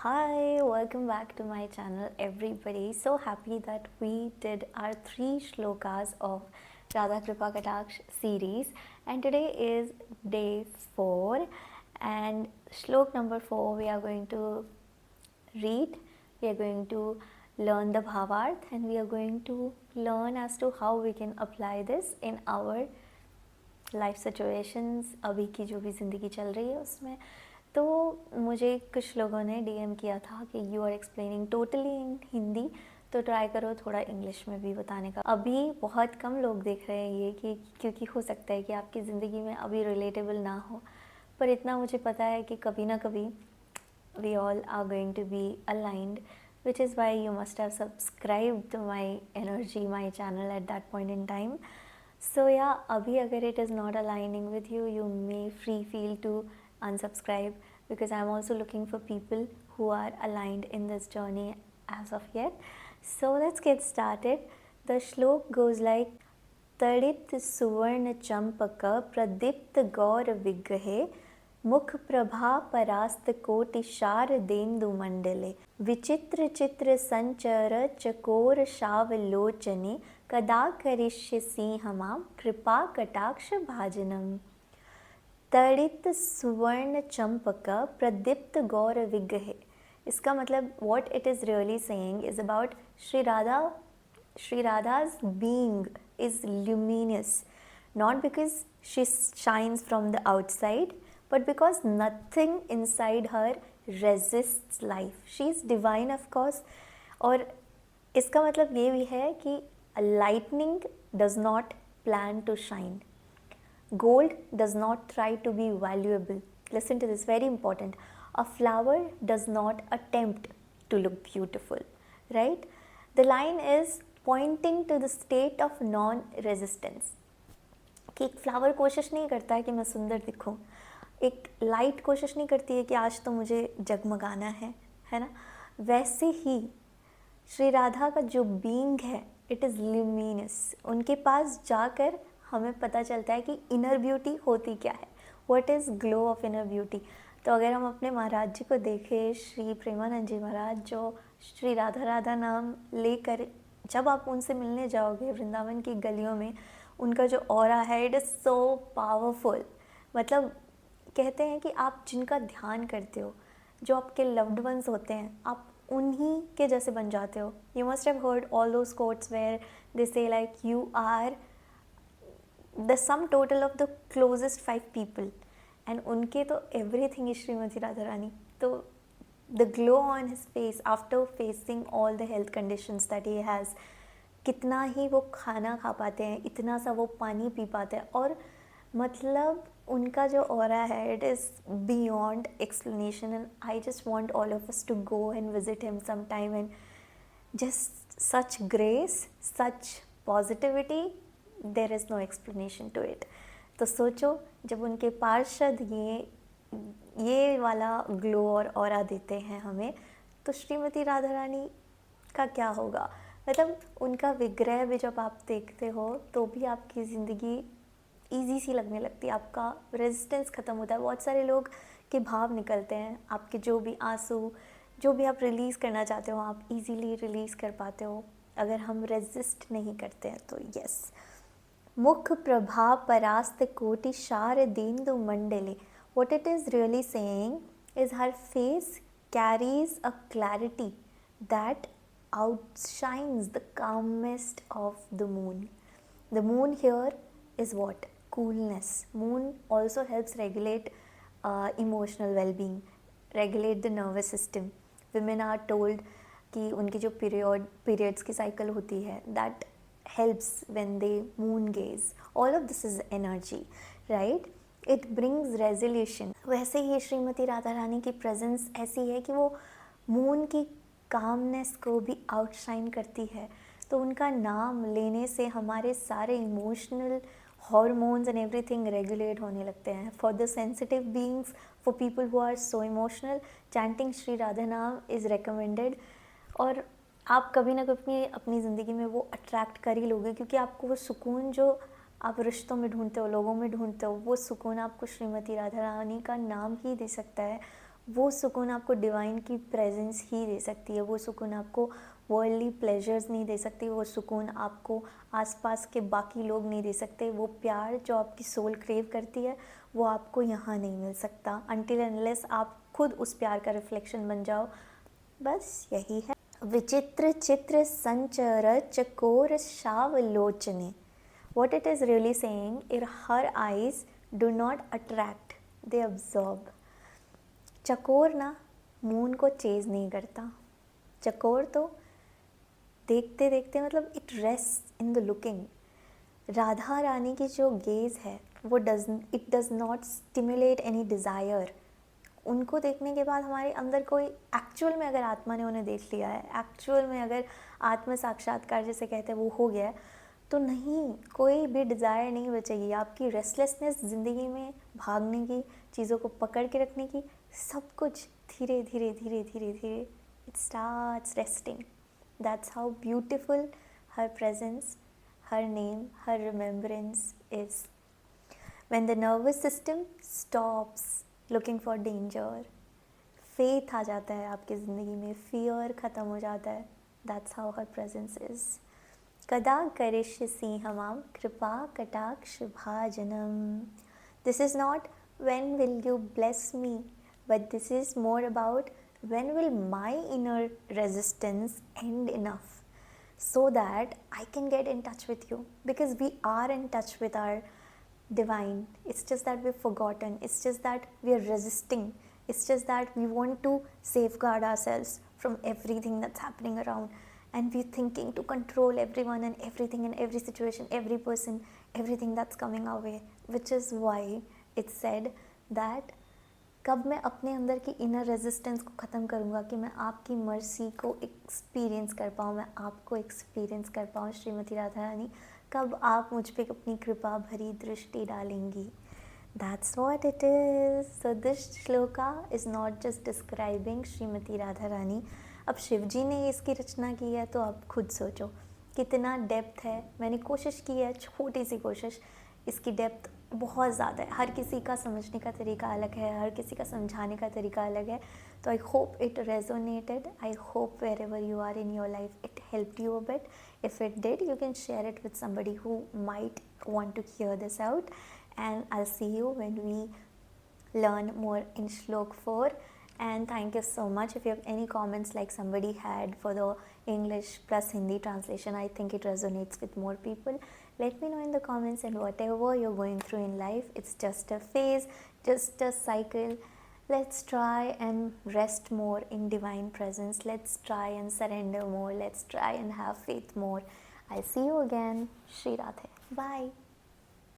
Hi, welcome back to my channel, everybody. So happy that we did our 3 shlokas of Radha Kripa Kataksh series, and today is day 4. And shlok number 4, we are going to read, we are going to learn the bhavarth, and we are going to learn as to how we can apply this in our life situations अभी की जो भी ज़िंदगी चल रही है उसमें। तो मुझे कुछ लोगों ने डीएम किया था कि you are explaining totally in Hindi, तो ट्राई करो थोड़ा इंग्लिश में भी बताने का। अभी बहुत कम लोग देख रहे हैं ये कि क्योंकि हो सकता है कि आपकी ज़िंदगी में अभी रिलेटेबल ना हो, पर इतना मुझे पता है कि कभी ना कभी we all are going to be aligned, which is why you must have subscribed to my energy, my channel at that point in time. So yeah, abhi agar it is not aligning with you, you may free feel to unsubscribe, because I'm also looking for people who are aligned in this journey as of yet. So let's get started. The shlok goes like, तड़ित सुवर्ण चंपक प्रदीप्त गौर विग्रहे मुख प्रभा परास्त कोटि शारदेन्दु मंडले विचित्र चित्र संचर चकोर शावलोचने कदा करिष्यसि हमां कृपा कटाक्ष भाजनम। तड़ित सुवर्ण चंपक प्रदीप्त गौर विग्रहे, इसका मतलब what it is really saying is about Sri Radha's being is luminous, not because she shines from the outside, but because nothing inside her resists life. She is divine, of course. और इसका मतलब ये भी है कि lightning does not plan to shine. Gold does not try to be valuable. Listen to this, very important. A flower does not attempt to look beautiful, right? The line is pointing to the state of non-resistance. कि एक flower कोशिश नहीं करता है कि मैं सुंदर दिखूं, एक लाइट कोशिश नहीं करती है कि आज तो मुझे जगमगाना है ना। वैसे ही श्री राधा का जो बीइंग है, इट इज़ ल्यूमिनस। उनके पास जाकर हमें पता चलता है कि इनर ब्यूटी होती क्या है, what is glow of inner beauty. तो अगर हम अपने महाराज जी को देखें, श्री प्रेमानंद जी महाराज, जो श्री राधा राधा नाम लेकर जब आप उनसे मिलने जाओगे वृंदावन की गलियों में, उनका जो ऑरा है, इट इज़ सो पावरफुल। मतलब कहते हैं कि आप जिनका ध्यान करते हो, जो आपके लव्ड वंस होते हैं, आप उन्हीं के जैसे बन जाते हो। You must have heard all those quotes where they say like you are the sum total of the closest 5 people, and उनके तो एवरीथिंग इज श्रीमती राधा रानी। तो the glow on his face after facing all the health conditions that he has, कितना ही वो खाना खा पाते हैं, इतना सा वो पानी पी पाते हैं, और मतलब उनका जो ऑरा है, it is beyond explanation. And I just want all of us to go and visit him some time, and just such grace, such positivity, there is no explanation to it. तो सोचो, जब उनके पार्षद ये वाला glow और aura देते हैं हमें, तो श्रीमती राधा रानी का क्या होगा। मतलब उनका विग्रह भी जब आप देखते हो तो भी आपकी ज़िंदगी ईजी सी लगने लगती है, आपका रेजिस्टेंस ख़त्म होता है, बहुत सारे लोग के भाव निकलते हैं, आपके जो भी आंसू, जो भी आप रिलीज़ करना चाहते हो, आप इजीली रिलीज़ कर पाते हो अगर हम रेजिस्ट नहीं करते हैं। तो यस, मुख प्रभा परास्त कोटि शारदेन्दु मंडले, what it is really saying is her face carries a clarity that outshines the calmest of the moon. The moon here is what? Coolness. Moon also helps regulate emotional well-being, regulate the nervous system. Women are told कि उनकी जो periods की cycle होती है, that helps when they moon gaze. All of this is energy, right? It brings resolution. वैसे ही श्रीमती राधा रानी की presence ऐसी है कि वो मून की कामनेस को भी आउटशाइन करती है। तो उनका नाम लेने से हमारे सारे emotional hormones and everything regulate होने लगते हैं। For the sensitive beings, for people who are so emotional, chanting Shri Radha नाम इज़ रिकमेंडेड। और आप कभी ना कभी अपनी ज़िंदगी में वो अट्रैक्ट कर ही लोगे, क्योंकि आपको वो सुकून जो आप रिश्तों में ढूंढते हो, लोगों में ढूंढते हो, वो सुकून आपको श्रीमती राधा रानी का नाम ही दे सकता है। वो सुकून आपको डिवाइन की प्रेजेंस ही दे सकती है, वो सुकून आपको वर्ल्डली प्लेजर्स नहीं दे सकती, वो सुकून आपको आसपास के बाकी लोग नहीं दे सकते, वो प्यार जो आपकी सोल क्रेव करती है वो आपको यहाँ नहीं मिल सकता अनटिल अनलेस आप खुद उस प्यार का रिफ्लेक्शन बन जाओ। बस यही है। विचित्र चित्र संचर चकोर शावलोचने, what it is really saying is her eyes do not attract, they absorb. चकोर ना मून को चेज नहीं करता, चकोर तो देखते देखते मतलब it rest in the looking. Radha Rani की जो गेज है वो it does not stimulate any desire. उनको देखने के बाद हमारे अंदर कोई एक्चुअल में अगर आत्मा ने उन्हें देख लिया है, एक्चुअल में अगर आत्म साक्षात्कार जैसे कहते हैं वो हो गया है, तो नहीं कोई भी डिज़ायर नहीं बचेगी। आपकी रेस्टलेसनेस ज़िंदगी में भागने की, चीज़ों को पकड़ के रखने की, सब कुछ धीरे धीरे धीरे धीरे धीरे it starts resting. That's how beautiful her presence, her name, her remembrance is. When the nervous system stops looking for danger, faith आ जाता है आपकी ज़िंदगी में, fear ख़त्म हो जाता है। That's how her presence is. कदा करिष्यसि हमाम कृपा कटाक्ष भाजनम. This is not when will you bless me, but this is more about when will my inner resistance end enough so that I can get in touch with you, because we are in touch with our divine. It's just that we've forgotten, it's just that we are resisting, it's just that we want to safeguard ourselves from everything that's happening around, and we're thinking to control everyone and everything in every situation, every person, everything that's coming our way, which is why it's said that कब मैं अपने अंदर की inner resistance को ख़त्म करूँगा कि मैं आपकी मर्सी को एक्सपीरियंस कर पाऊँ, मैं आपको एक्सपीरियंस कर पाऊँ श्रीमती राधा रानी, कब आप मुझ पे अपनी कृपा भरी दृष्टि डालेंगी. That's what it is. So this shloka is not just describing Shrimati Radha Rani. अब शिव जी ने इसकी रचना की है तो आप खुद सोचो कितना डेप्थ है. मैंने कोशिश की है, छोटी सी कोशिश, इसकी डेप्थ बहुत ज़्यादा है. हर किसी का समझने का तरीका अलग है, हर किसी का समझाने का तरीका अलग है. तो I hope it resonated. I hope wherever you are in your life it helped you a bit. If it did, you can share it with somebody who might want to hear this out. And I'll see you when we learn more in Shlok 4. And thank you so much. If you have any comments like somebody had for the English plus Hindi translation, I think it resonates with more people. Let me know in the comments, and whatever you're going through in life, it's just a phase, just a cycle. Let's try and rest more in divine presence. Let's try and surrender more. Let's try and have faith more. I'll see you again. Shri Radhe. Bye.